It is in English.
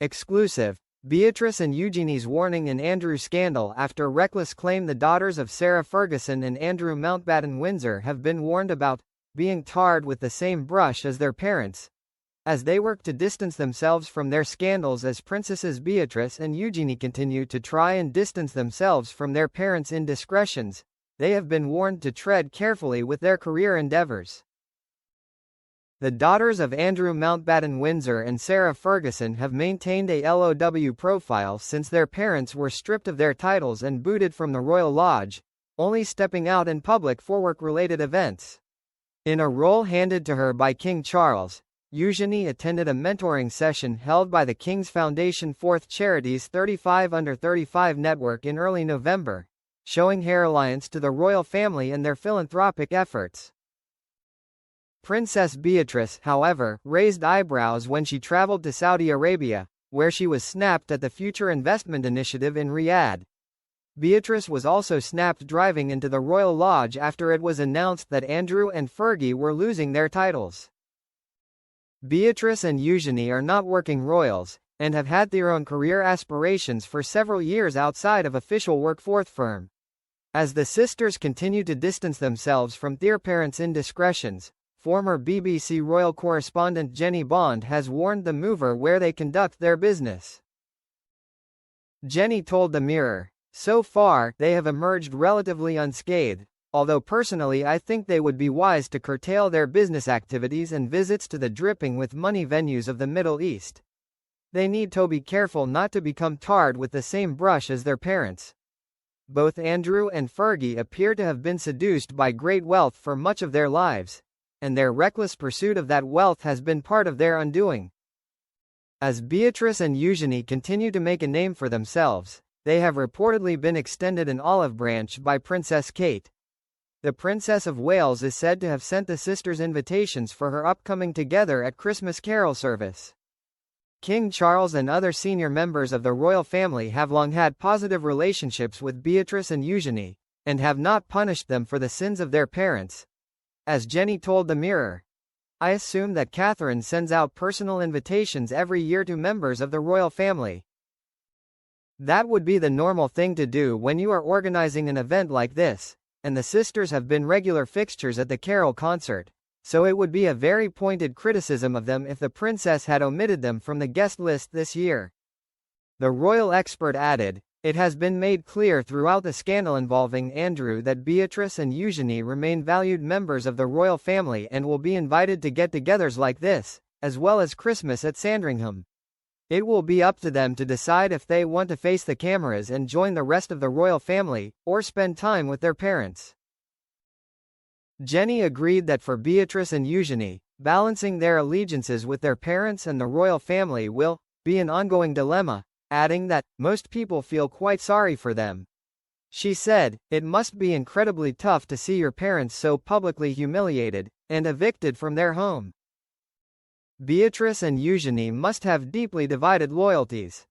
Exclusive. Beatrice and Eugenie's warning in Andrew scandal after reckless claim. The daughters of Sarah Ferguson and Andrew Mountbatten Windsor have been warned about being tarred with the same brush as their parents, as they work to distance themselves from their scandals. As Princesses Beatrice and Eugenie continue to try and distance themselves from their parents' indiscretions, they have been warned to tread carefully with their career endeavors. The daughters of Andrew Mountbatten Windsor and Sarah Ferguson have maintained a LOW profile since their parents were stripped of their titles and booted from the Royal Lodge, only stepping out in public for work-related events. In a role handed to her by King Charles, Eugenie attended a mentoring session held by the King's Foundation Fourth Charities 35 Under 35 network in early November, showing her alliance to the royal family and their philanthropic efforts. Princess Beatrice, however, raised eyebrows when she traveled to Saudi Arabia, where she was snapped at the Future Investment Initiative in Riyadh. Beatrice was also snapped driving into the Royal Lodge after it was announced that Andrew and Fergie were losing their titles. Beatrice and Eugenie are not working royals, and have had their own career aspirations for several years outside of official work for the firm. As the sisters continue to distance themselves from their parents' indiscretions, former BBC royal correspondent Jenny Bond has warned the mover where they conduct their business. Jenny told the Mirror, "So far, they have emerged relatively unscathed, although personally I think they would be wise to curtail their business activities and visits to the dripping with money venues of the Middle East. They need to be careful not to become tarred with the same brush as their parents." Both Andrew and Fergie appear to have been seduced by great wealth for much of their lives, and their reckless pursuit of that wealth has been part of their undoing. As Beatrice and Eugenie continue to make a name for themselves, they have reportedly been extended an olive branch by Princess Kate. The Princess of Wales is said to have sent the sisters invitations for her upcoming Together at Christmas carol service. King Charles and other senior members of the royal family have long had positive relationships with Beatrice and Eugenie, and have not punished them for the sins of their parents. As Jenny told the Mirror, "I assume that Catherine sends out personal invitations every year to members of the royal family. That would be the normal thing to do when you are organizing an event like this, and the sisters have been regular fixtures at the carol concert, so it would be a very pointed criticism of them if the princess had omitted them from the guest list this year." The royal expert added, "It has been made clear throughout the scandal involving Andrew that Beatrice and Eugenie remain valued members of the royal family and will be invited to get-togethers like this, as well as Christmas at Sandringham. It will be up to them to decide if they want to face the cameras and join the rest of the royal family, or spend time with their parents." Jenny agreed that for Beatrice and Eugenie, balancing their allegiances with their parents and the royal family will be an ongoing dilemma, adding that most people feel quite sorry for them. She said, "It must be incredibly tough to see your parents so publicly humiliated and evicted from their home." Beatrice and Eugenie must have deeply divided loyalties.